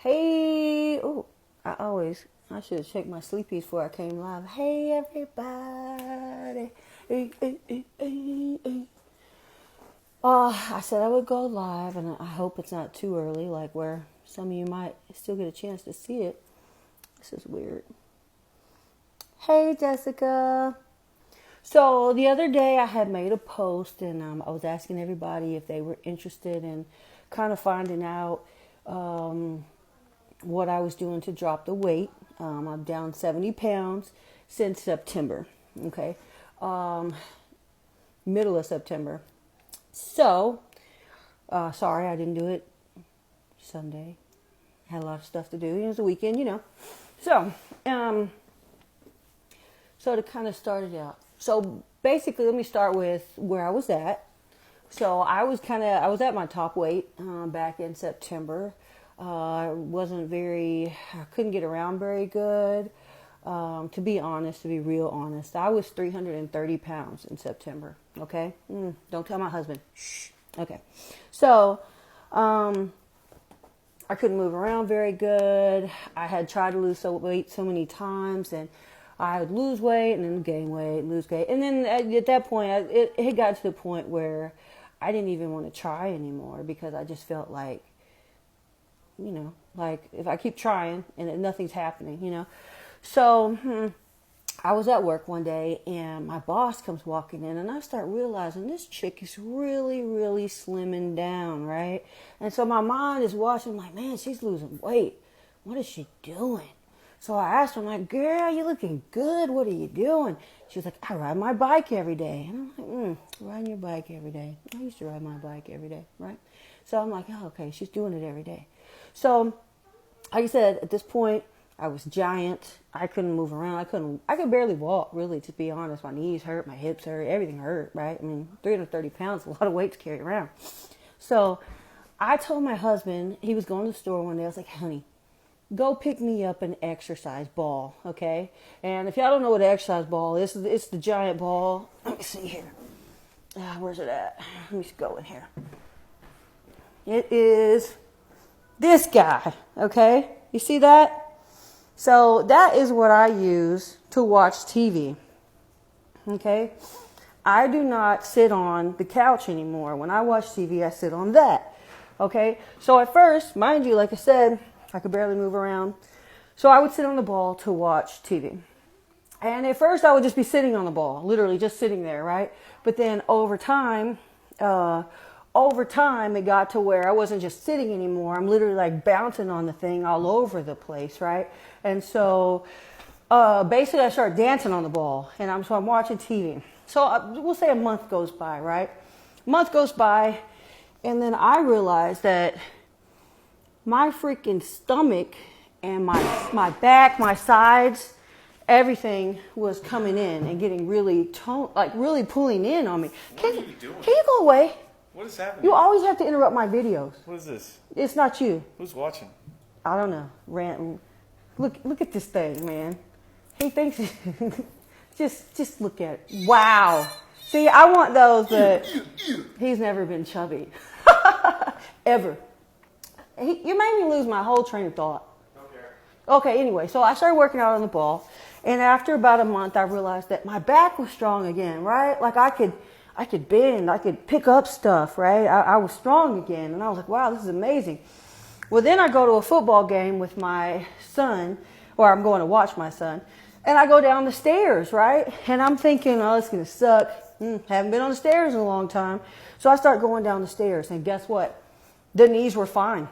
Hey, oh, I should have checked my sleepies before I came live. Hey, everybody. Hey, hey, hey, hey, hey. I said I would go live, and I hope it's not too early, like where some of you might still get a chance to see it. This is weird. Hey, Jessica. So the other day I had made a post, and I was asking everybody if they were interested in kind of finding out what I was doing to drop the weight. I'm down 70 pounds since September, okay? Middle of September. So, sorry I didn't do it Sunday. Had a lot of stuff to do. It was a weekend, you know. So to kind of start it out. So basically, let me start with where I was at. So I was at my top weight back in September. I couldn't get around very good. To be real honest, I was 330 pounds in September. Okay? Don't tell my husband. Shh. Okay. So, I couldn't move around very good. I had tried to lose weight so many times, and I would lose weight and then gain weight, lose weight. And then at that point, it got to the point where I didn't even want to try anymore because I just felt like, like if I keep trying and nothing's happening, So I was at work one day and my boss comes walking in and I start realizing this chick is really, really slimming down, right? And so my mind is watching like, man, she's losing weight. What is she doing? So I asked her, I'm like, girl, you looking good. What are you doing? She was like, I ride my bike every day. And I'm like, riding your bike every day. I used to ride my bike every day, right? So I'm like, oh, okay, she's doing it every day. So, like I said, at this point, I was giant. I couldn't move around. I could barely walk, really, to be honest. My knees hurt, my hips hurt, everything hurt, right? I mean, 330 pounds is a lot of weight to carry around. So I told my husband, he was going to the store one day. I was like, honey, go pick me up an exercise ball, okay? And if y'all don't know what an exercise ball is, it's the giant ball. Let me see here. Where's it at? Let me go in here. It is this guy, okay? You see that? So that is what I use to watch TV, okay? I do not sit on the couch anymore. When I watch TV, I sit on that, okay? So at first, mind you, like I said, I could barely move around. So I would sit on the ball to watch TV. And at first, I would just be sitting on the ball, literally just sitting there, right? But then over time, it got to where I wasn't just sitting anymore. I'm literally like bouncing on the thing all over the place, right? And so basically I started dancing on the ball, and I'm watching TV. So we'll say a month goes by, right? A month goes by, and then I realized that my freaking stomach and my back, my sides, everything was coming in and getting really really pulling in on me. What are you doing? Can you go away? What is happening? You always have to interrupt my videos. What is this? It's not you. Who's watching? I don't know. Ranting. Look at this thing, man. He thinks just look at it. Wow. See, I want those that he's never been chubby. Ever. You made me lose my whole train of thought. Okay, anyway, so I started working out on the ball, and after about a month, I realized that my back was strong again, right? Like I could bend, I could pick up stuff, right? I was strong again, and I was like, wow, this is amazing. Well, then I go to a football game with my son, or I'm going to watch my son, and I go down the stairs, right? And I'm thinking, oh, it's going to suck. Haven't been on the stairs in a long time. So I start going down the stairs, and guess what? The knees were fine.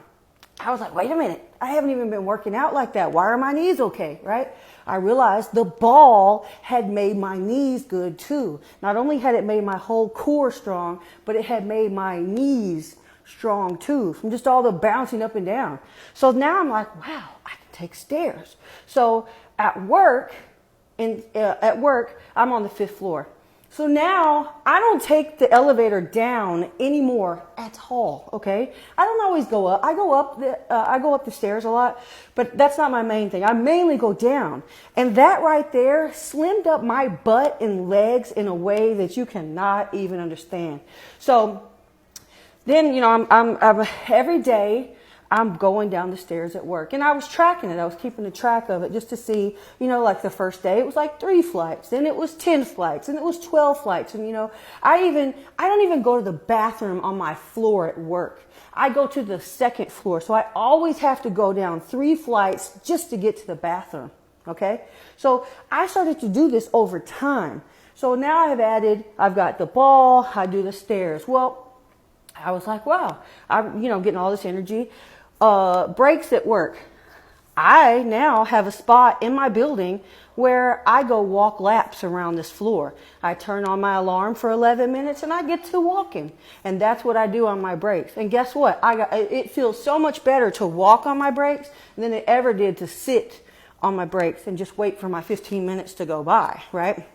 I was like, wait a minute, I haven't even been working out like that. Why are my knees okay, right? I realized the ball had made my knees good too. Not only had it made my whole core strong, but it had made my knees strong too, from just all the bouncing up and down. So now I'm like, wow, I can take stairs. So at work, I'm on the 5th floor. So now I don't take the elevator down anymore at all. Okay, I don't always go up. I go up the stairs a lot, but that's not my main thing. I mainly go down, and that right there slimmed up my butt and legs in a way that you cannot even understand. So then, I'm every day I'm going down the stairs at work. And I was tracking it. I was keeping a track of it just to see, like the first day it was like 3 flights, then it was 10 flights, and it was 12 flights. And, I don't even go to the bathroom on my floor at work. I go to the second floor. So I always have to go down 3 flights just to get to the bathroom. Okay. So I started to do this over time. So now I've got the ball, I do the stairs. Well, I was like, wow, I'm, getting all this energy. Breaks at work. I now have a spot in my building where I go walk laps around this floor. I turn on my alarm for 11 minutes and I get to walking. And that's what I do on my breaks. And guess what? It feels so much better to walk on my breaks than it ever did to sit on my breaks and just wait for my 15 minutes to go by, right?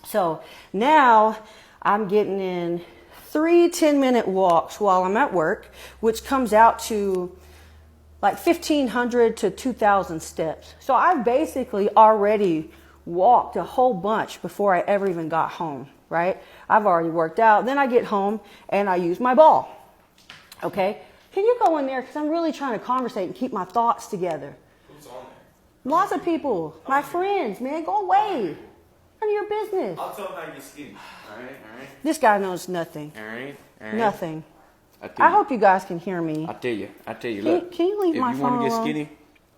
So now I'm getting in 3 10-minute walks while I'm at work, which comes out to like 1,500 to 2,000 steps. So I've basically already walked a whole bunch before I ever even got home, right? I've already worked out. Then I get home and I use my ball. Okay? Can you go in there? Because I'm really trying to conversate and keep my thoughts together. Who's on there? Lots of people. My friends, man. Go away. None of your business. I'll tell them how you get skinny. All right. This guy knows nothing. All right. Nothing. I hope you guys can hear me. I tell you. Look, can you leave my phone if you want to get alone? skinny,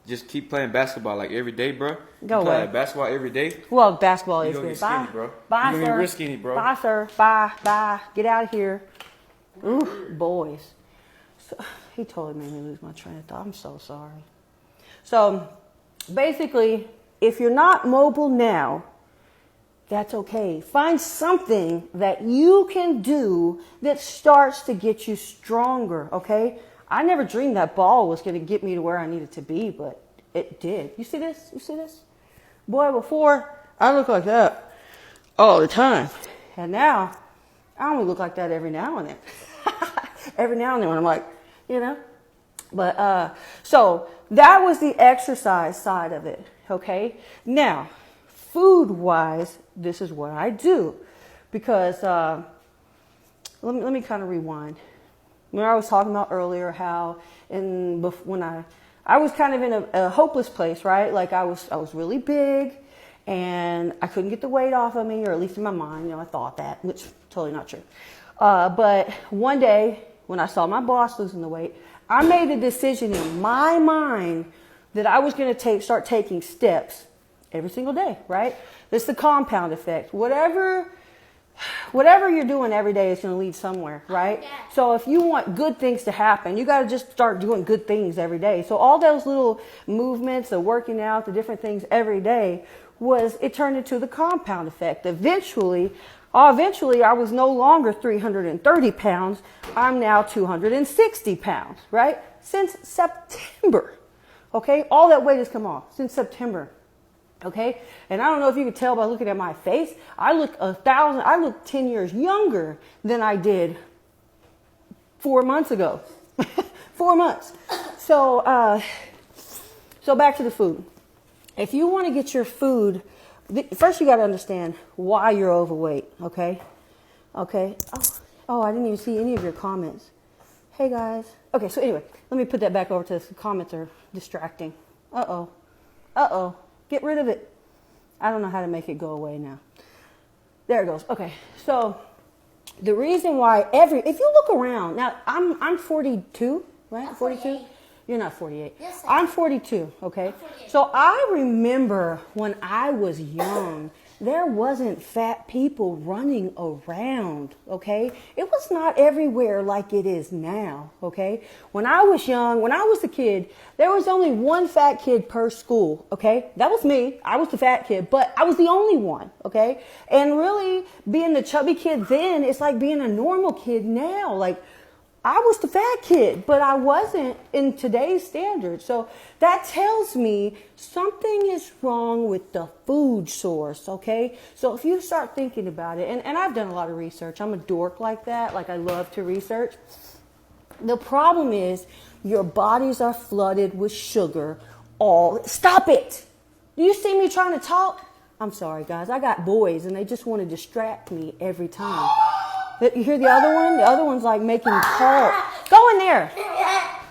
just keep playing basketball like every day, bro. Go play away. Basketball every day. Well, basketball is You gonna good. get skinny, bro. Bye, You gonna sir. get real skinny, bro. Bye, sir. Bye. Get out of here. Ooh, boys. So, he totally made me lose my train of thought. I'm so sorry. So, basically, if you're not mobile now, that's okay. Find something that you can do that starts to get you stronger, okay? I never dreamed that ball was going to get me to where I needed to be, but it did. You see this? Boy, before, I looked like that all the time. And now, I only look like that every now and then. Every now and then when I'm like, But, so, that was the exercise side of it, okay? Now, food-wise, this is what I do. Because, let me kind of rewind. When I was talking about earlier how when I was kind of in a hopeless place, right? Like I was really big and I couldn't get the weight off of me, or at least in my mind, I thought that, which is totally not true. But one day when I saw my boss losing the weight, I made a decision in my mind that I was going to start taking steps every single day, right? It's the compound effect. Whatever you're doing every day is going to lead somewhere, right? So if you want good things to happen, you got to just start doing good things every day. So all those little movements, the working out, the different things every day, it turned into the compound effect. Eventually, I was no longer 330 pounds. I'm now 260 pounds, right? Since September. Okay? All that weight has come off since September. Okay? And I don't know if you can tell by looking at my face. I look 10 years younger than I did 4 months ago. 4 months. So back to the food. If you want to get your food, first you got to understand why you're overweight. Okay? Okay? Oh, I didn't even see any of your comments. Hey guys. Okay, so anyway, let me put that back over to the comments are distracting. Uh-oh. Get rid of it. I don't know how to make it go away now. There it goes. Okay. So the reason why if you look around, now I'm 42, right? I'm 42? You're not 48. Yes, I'm 42, okay? 48. So I remember when I was young, there wasn't fat people running around, okay? It was not everywhere like it is now, okay? When I was young, when I was a kid, there was only one fat kid per school, okay? That was me. I was the fat kid, but I was the only one, okay? And really, being the chubby kid then, it's like being a normal kid now. Like, I was the fat kid, but I wasn't in today's standards. So that tells me something is wrong with the food source, okay? So if you start thinking about it, and I've done a lot of research. I'm a dork like that. Like, I love to research. The problem is your bodies are flooded with sugar. Stop it! Do you see me trying to talk? I'm sorry, guys. I got boys, and they just want to distract me every time. You hear the other one? The other one's like making calls. Go in there.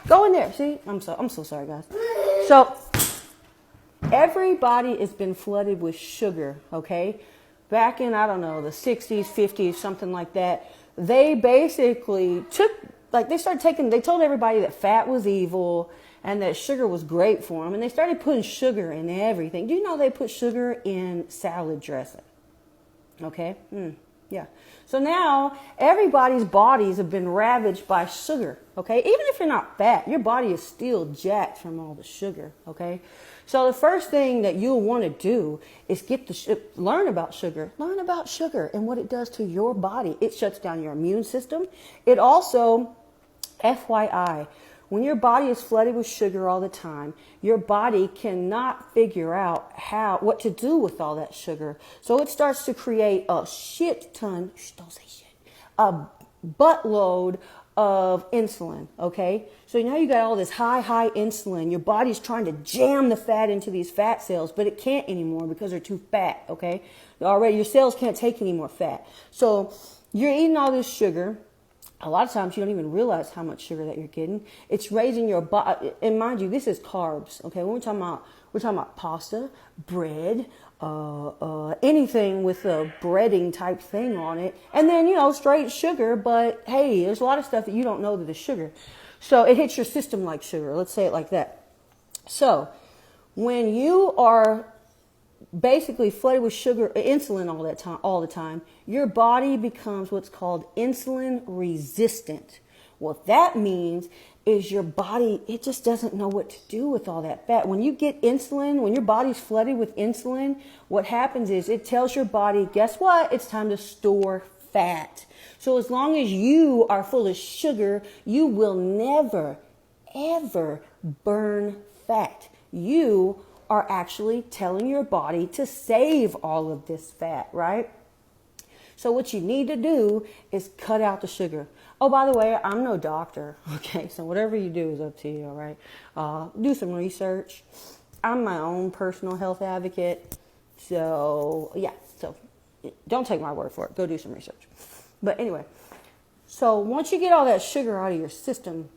Go in there. See, I'm so sorry, guys. So everybody has been flooded with sugar. Okay, back in, I don't know, the 60s, 50s, something like that. They basically they told everybody that fat was evil and that sugar was great for them. And they started putting sugar in everything. Do you know they put sugar in salad dressing? Okay. Yeah. So now everybody's bodies have been ravaged by sugar. Okay. Even if you're not fat, your body is still jacked from all the sugar. Okay. So the first thing that you'll want to do is learn about sugar. Learn about sugar and what it does to your body. It shuts down your immune system. It also, FYI, when your body is flooded with sugar all the time, your body cannot figure out what to do with all that sugar. So it starts to create a shit ton, don't say shit, a buttload of insulin, okay? So now you got all this high insulin. Your body's trying to jam the fat into these fat cells, but it can't anymore because they're too fat, okay? Already your cells can't take any more fat. So you're eating all this sugar. A lot of times you don't even realize how much sugar that you're getting. It's raising your body. And mind you, this is carbs. Okay, when we're talking about pasta, bread, anything with a breading type thing on it, and then straight sugar. But hey, there's a lot of stuff that you don't know that is sugar. So it hits your system like sugar. Let's say it like that. So when you are basically flooded with sugar, insulin all the time, your body becomes what's called insulin resistant. What that means is your body, it just doesn't know what to do with all that fat. When you get insulin, when your body's flooded with insulin, what happens is it tells your body, guess what? It's time to store fat. So as long as you are full of sugar, you will never, ever burn fat. You are actually telling your body to save all of this fat, right? So what you need to do is cut out the sugar. Oh, by the way, I'm no doctor, okay? So whatever you do is up to you, all right? Do some research. I'm my own personal health advocate. So, yeah. So don't take my word for it. Go do some research. But anyway, so once you get all that sugar out of your system,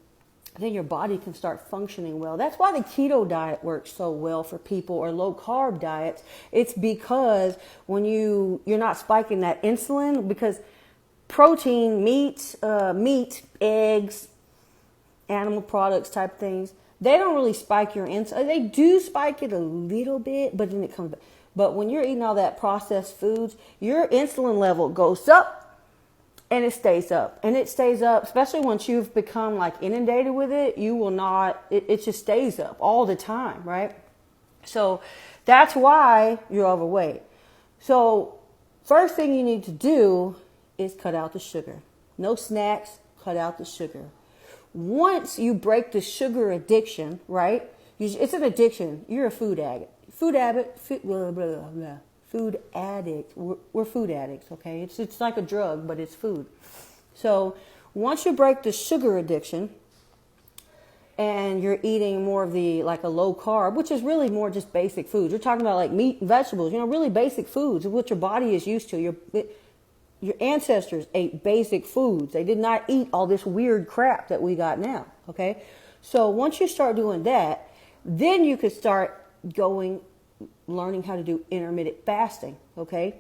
then your body can start functioning well. That's why the keto diet works so well for people, or low carb diets. It's because when you're not spiking that insulin, because protein, meat, eggs, animal products type things, they don't really spike your insulin. They do spike it a little bit, but then it comes back. But when you're eating all that processed foods, your insulin level goes up. And it stays up. And it stays up, especially once you've become like inundated with it, you will not, it just stays up all the time, right? So that's why you're overweight. So first thing you need to do is cut out the sugar. No snacks, cut out the sugar. Once you break the sugar addiction, right? It's an addiction. You're a food addict. Food addict. We're food addicts, okay? It's like a drug, but it's food. So once you break the sugar addiction and you're eating more of like a low carb, which is really more just basic foods. You're talking about like meat and vegetables, really basic foods, what your body is used to. Your ancestors ate basic foods. They did not eat all this weird crap that we got now, okay? So once you start doing that, then you could start learning how to do intermittent fasting, okay?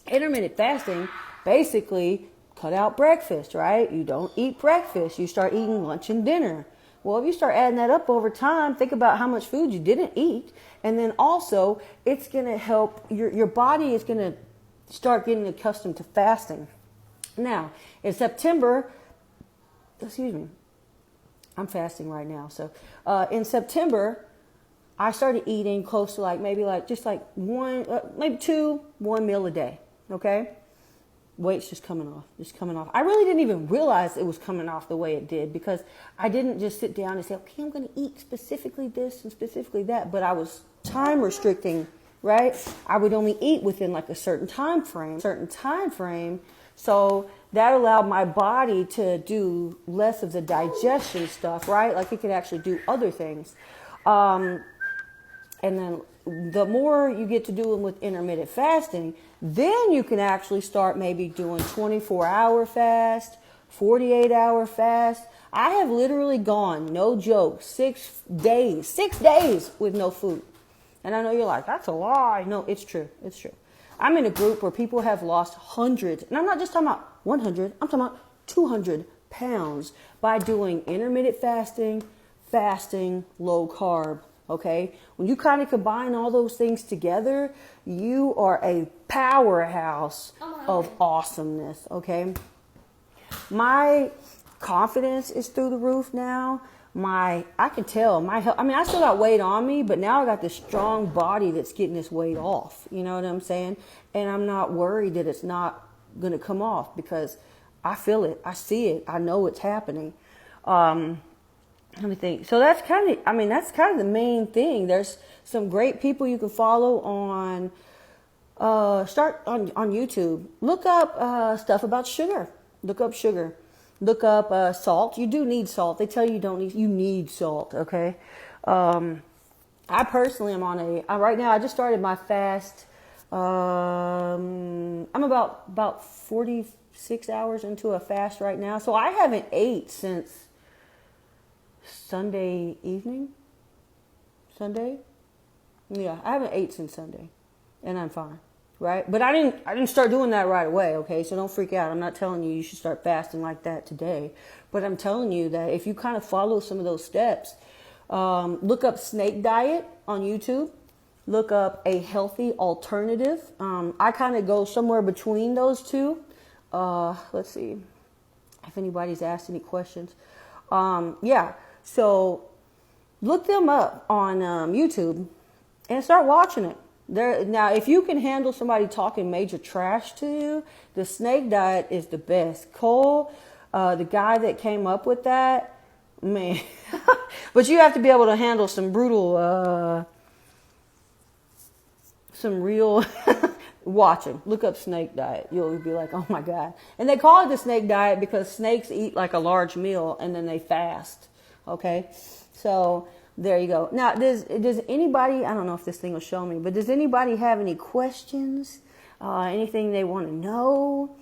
Intermittent fasting, basically, cut out breakfast, right? You don't eat breakfast. You start eating lunch and dinner. Well, if you start adding that up over time, think about how much food you didn't eat. And then also, it's going to help, your body is going to start getting accustomed to fasting. Now, in September, I'm fasting right now. So in September, I started eating close to one meal a day, okay? Weight's just coming off. I really didn't even realize it was coming off the way it did, because I didn't just sit down and say, okay, I'm going to eat specifically this and specifically that, but I was time restricting, right? I would only eat within like a certain time frame. So that allowed my body to do less of the digestion stuff, right? Like it could actually do other things. And then the more you get to doing with intermittent fasting, then you can actually start maybe doing 24-hour fast, 48-hour fast. I have literally gone, no joke, 6 days with no food. And I know you're like, that's a lie. No, it's true. It's true. I'm in a group where people have lost hundreds, and I'm not just talking about 100, I'm talking about 200 pounds by doing intermittent fasting, low carb. Okay. When you kind of combine all those things together, you are a powerhouse of awesomeness. Okay. My confidence is through the roof now. I can tell my health. I mean, I still got weight on me, but now I got this strong body that's getting this weight off. You know what I'm saying? And I'm not worried that it's not going to come off because I feel it. I see it. I know it's happening. Let me think. So that's kind of the main thing. There's some great people you can follow on, start on YouTube. Look up stuff about sugar. Look up sugar. Look up salt. You do need salt. They tell you you need salt, okay? I personally am on right now I just started my fast. I'm about 46 hours into a fast right now. So I haven't ate since Sunday evening. Sunday? Yeah, I haven't ate since Sunday. And I'm fine. Right? But I didn't start doing that right away, okay? So don't freak out. I'm not telling you should start fasting like that today. But I'm telling you that if you kind of follow some of those steps, look up snake diet on YouTube. Look up a healthy alternative. I kind of go somewhere between those two. Let's see if anybody's asked any questions. Yeah, so look them up on YouTube and start watching it. Now, if you can handle somebody talking major trash to you, the snake diet is the best. Cole, the guy that came up with that, man. But you have to be able to handle some brutal, some real watching. Look up snake diet. You'll be like, oh my God. And they call it the snake diet because snakes eat like a large meal and then they fast. Okay? So there you go. Now, does anybody, I don't know if this thing will show me, but does anybody have any questions? Anything they want to know?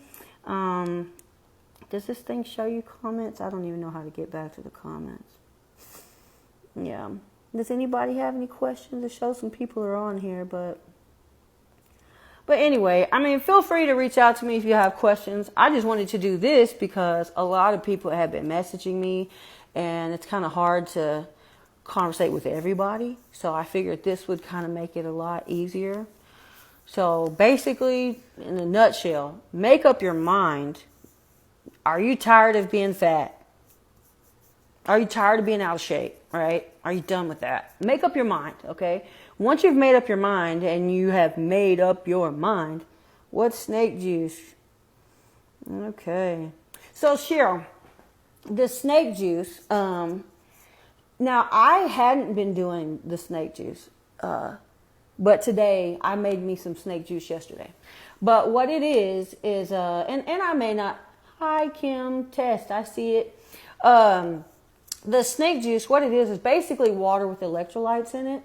Does this thing show you comments? I don't even know how to get back to the comments. Yeah. Does anybody have any questions? It shows some people are on here, but anyway, I mean, feel free to reach out to me if you have questions. I just wanted to do this because a lot of people have been messaging me, and it's kind of hard to conversate with everybody. So I figured this would kind of make it a lot easier. So basically, in a nutshell, make up your mind. Are you tired of being fat? Are you tired of being out of shape? Right? Are you done with that? Make up your mind, okay? Once you've made up your mind and you have made up your mind, what's snake juice? Okay. So Cheryl, the snake juice, now I hadn't been doing the snake juice, but today I made me some snake juice yesterday. But what it is, and I may not, hi Kim, test, I see it. The snake juice, what it is basically water with electrolytes in it.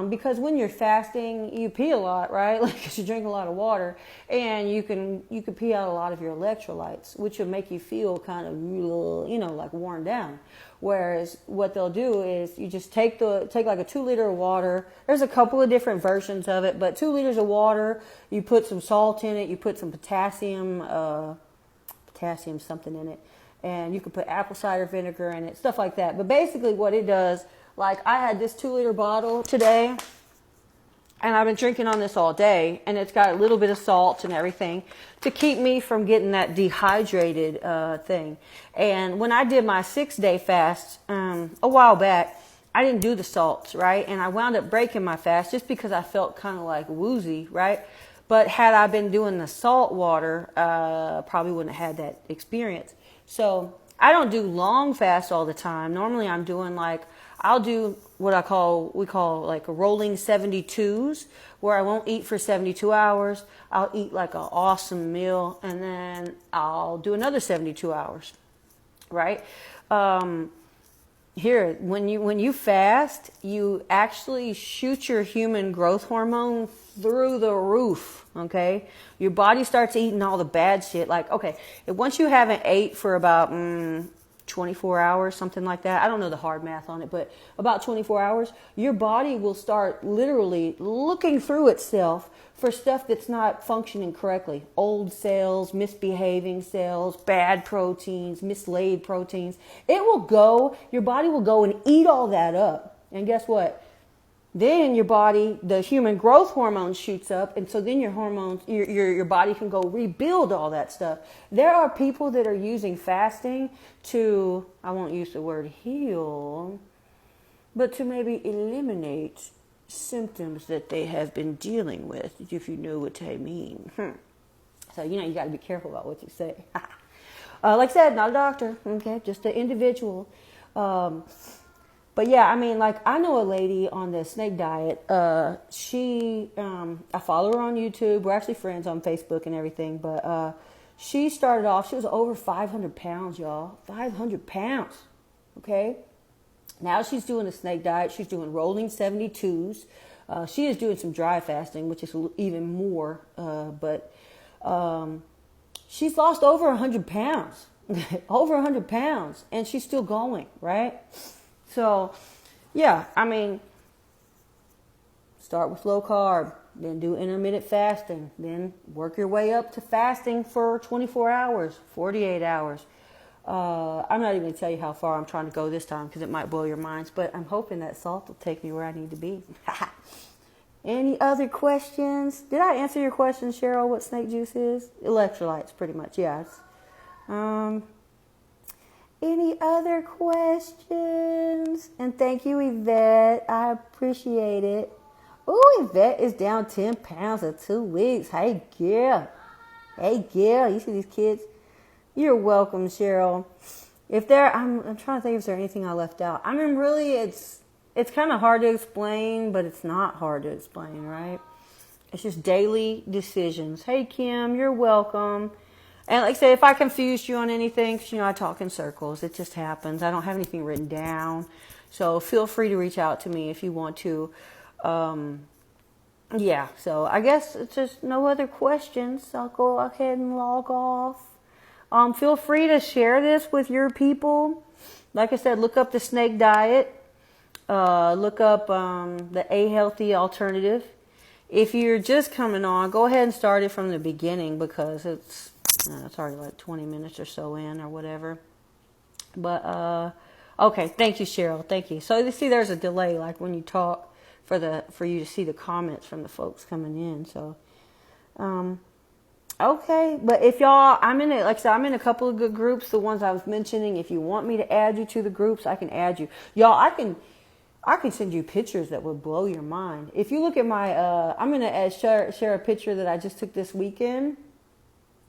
Because when you're fasting, you pee a lot, right? Like, 'cause you drink a lot of water, and you can pee out a lot of your electrolytes, which will make you feel kind of, like worn down. Whereas what they'll do is you just take like a 2 liter of water. There's a couple of different versions of it, but 2 liters of water, you put some salt in it, you put some potassium something in it, and you can put apple cider vinegar in it, stuff like that. But basically what it does, like I had this 2 liter bottle today, and I've been drinking on this all day, and it's got a little bit of salt and everything to keep me from getting that dehydrated thing. And when I did my 6-day fast a while back, I didn't do the salts, right? And I wound up breaking my fast just because I felt kind of like woozy, right? But had I been doing the salt water, probably wouldn't have had that experience. So I don't do long fasts all the time. Normally I'm doing I'll do what we call like a rolling 72s, where I won't eat for 72 hours. I'll eat like an awesome meal, and then I'll do another 72 hours, right? Here, when you fast, you actually shoot your human growth hormone through the roof, okay? Your body starts eating all the bad shit. Like, okay, once you haven't ate for about 24 hours, something like that. I don't know the hard math on it, but about 24 hours, your body will start literally looking through itself for stuff that's not functioning correctly. Old cells, misbehaving cells, bad proteins, mislaid proteins. Your body will go and eat all that up. And guess what? Then your body, the human growth hormone shoots up, and so then your hormones, your body can go rebuild all that stuff. There are people that are using fasting to, I won't use the word heal, but to maybe eliminate symptoms that they have been dealing with, if you know what I mean. So, you got to be careful about what you say. Like I said, not a doctor, okay, just an individual. But yeah, I mean, like, I know a lady on the snake diet. I follow her on YouTube. We're actually friends on Facebook and everything. But she started off, she was over 500 pounds, y'all. 500 pounds, okay? Now she's doing a snake diet. She's doing rolling 72s. She is doing some dry fasting, which is even more. But she's lost over 100 pounds. Over 100 pounds. And she's still going, right? So, yeah, I mean, start with low carb, then do intermittent fasting, then work your way up to fasting for 24 hours, 48 hours. I'm not even going to tell you how far I'm trying to go this time because it might blow your minds, but I'm hoping that salt will take me where I need to be. Any other questions? Did I answer your question, Cheryl, what snake juice is? Electrolytes, pretty much, yes. Any other questions? And thank you, Yvette. I appreciate it. Oh, Yvette is down 10 pounds in 2 weeks. Hey, girl. Hey, girl. You see these kids? You're welcome, Cheryl. I'm trying to think if there's anything I left out. I mean, really, it's kind of hard to explain, but it's not hard to explain, right? It's just daily decisions. Hey, Kim, you're welcome. And like I say, if I confused you on anything, because, I talk in circles. It just happens. I don't have anything written down. So feel free to reach out to me if you want to. Yeah, so I guess it's just no other questions. I'll go ahead and log off. Feel free to share this with your people. Like I said, look up the snake diet. Look up the A Healthy Alternative. If you're just coming on, go ahead and start it from the beginning because it's already like 20 minutes or so in or whatever. But, okay. Thank you, Cheryl. Thank you. So you see there's a delay, like when you talk for you to see the comments from the folks coming in. So, okay. But if y'all, like I said, I'm in a couple of good groups. The ones I was mentioning, if you want me to add you to the groups, I can add you. Y'all, I can send you pictures that would blow your mind. If you look at my, I'm going to share a picture that I just took this weekend.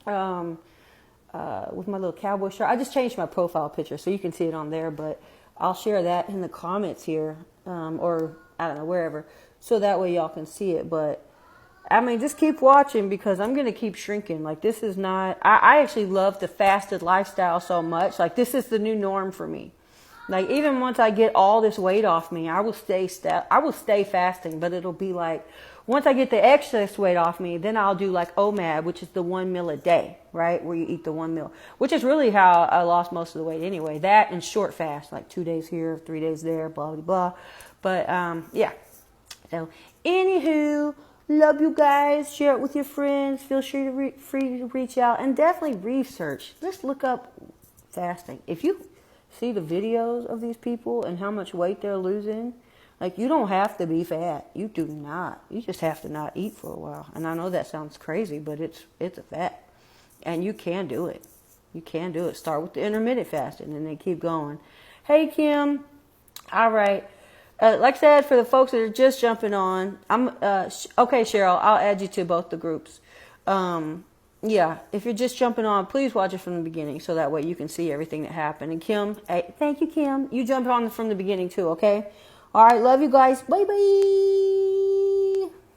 With my little cowboy shirt. I just changed my profile picture so you can see it on there, but I'll share that in the comments here, or I don't know, wherever, so that way y'all can see it. But I mean, just keep watching because I'm going to keep shrinking. Like, this is not, I actually love the fasted lifestyle so much. Like, this is the new norm for me. Like, even once I get all this weight off me, I will stay fasting, but it'll be like, once I get the excess weight off me, then I'll do like OMAD, which is the 1 meal a day, right? Where you eat the 1 meal, which is really how I lost most of the weight anyway. That and short fast, like 2 days here, 3 days there, blah, blah, blah. But, yeah. So, anywho, love you guys. Share it with your friends. Feel free to reach out and definitely research. Just look up fasting. If you see the videos of these people and how much weight they're losing, like, you don't have to be fat. You do not. You just have to not eat for a while. And I know that sounds crazy, but it's a fact. And you can do it. You can do it. Start with the intermittent fasting and then keep going. Hey, Kim. All right. Like I said, for the folks that are just jumping on, okay, Cheryl, I'll add you to both the groups. Yeah, if you're just jumping on, please watch it from the beginning so that way you can see everything that happened. And Kim, hey, thank you, Kim. You jump on from the beginning too, okay? All right, love you guys. Bye-bye.